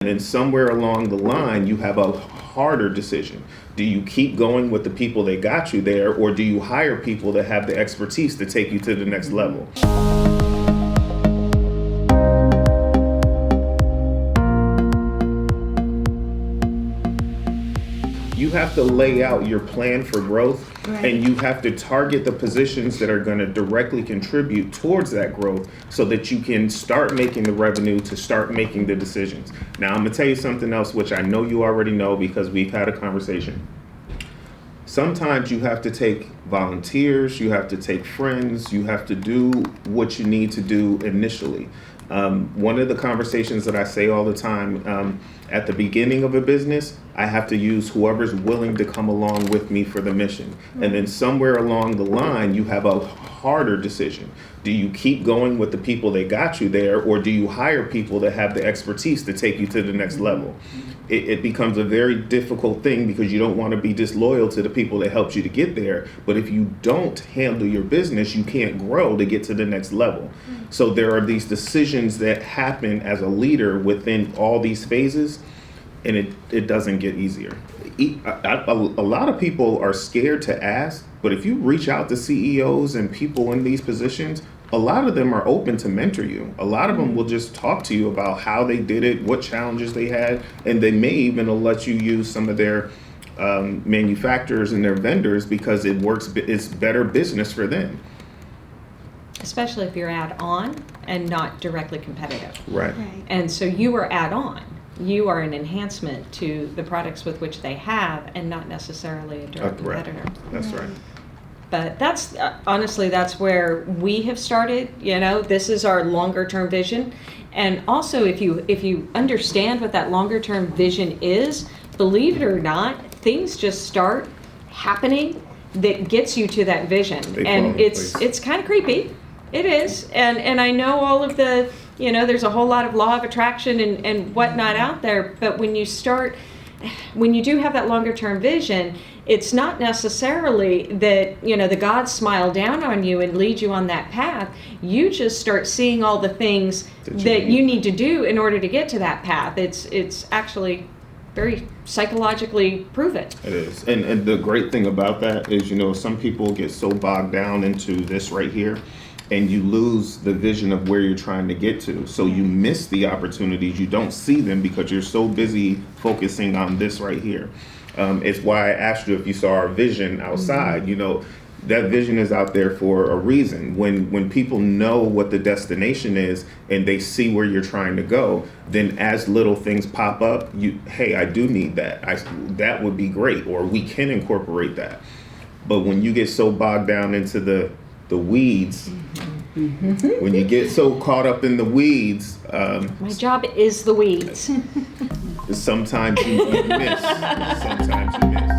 And then somewhere along the line, you have a harder decision. Do you keep going with the people that got you there, or do you hire people that have the expertise to take you to the next level? You have to lay out your plan for growth, right, and you have to target the positions that are going to directly contribute towards that growth so that you can start making the revenue to start making the decisions. Now, I'm going to tell you something else, which I know you already know because we've had a conversation. Sometimes you have to take volunteers, you have to take friends, you have to do what you need to do initially. One of the conversations that I say all the time, at the beginning of a business, I have to use whoever's willing to come along with me for the mission. And then somewhere along the line, you have a harder decision. Do you keep going with the people that got you there, or do you hire people that have the expertise to take you to the next level? It becomes a very difficult thing because you don't want to be disloyal to the people that helped you to get there. But if you don't handle your business, you can't grow to get to the next level. So there are these decisions that happen as a leader within all these phases, and it doesn't get easier. A lot of people are scared to ask, but if you reach out to CEOs and people in these positions, a lot of them are open to mentor you. A lot of them will just talk to you about how they did it, what challenges they had, and they may even let you use some of their manufacturers and their vendors because it's better business for them. Especially if you're add-on and not directly competitive. Right. And so you are add-on. You are an enhancement to the products with which they have and not necessarily a direct competitor. That's right. But that's honestly, that's where we have started. This is our longer term vision. And also, if you understand what that longer term vision is, believe it or not, things just start happening that gets you to that vision. And it's kind of creepy. It is. And I know all of the, there's a whole lot of law of attraction and whatnot out there. But when you do have that longer term vision, it's not necessarily that, the gods smile down on you and lead you on that path. You just start seeing all the things that you need to do in order to get to that path. It's actually very psychologically proven. It is. And the great thing about that is, some people get so bogged down into this right here, and you lose the vision of where you're trying to get to. So you miss the opportunities. You don't see them because you're so busy focusing on this right here. It's why I asked you if you saw our vision outside. That vision is out there for a reason. When people know what the destination is and they see where you're trying to go, then as little things pop up, hey, I do need that. That would be great, or we can incorporate that. But when you get so bogged down into the weeds, when you get so caught up in the weeds, my job is the weeds. Sometimes you miss. Sometimes you miss.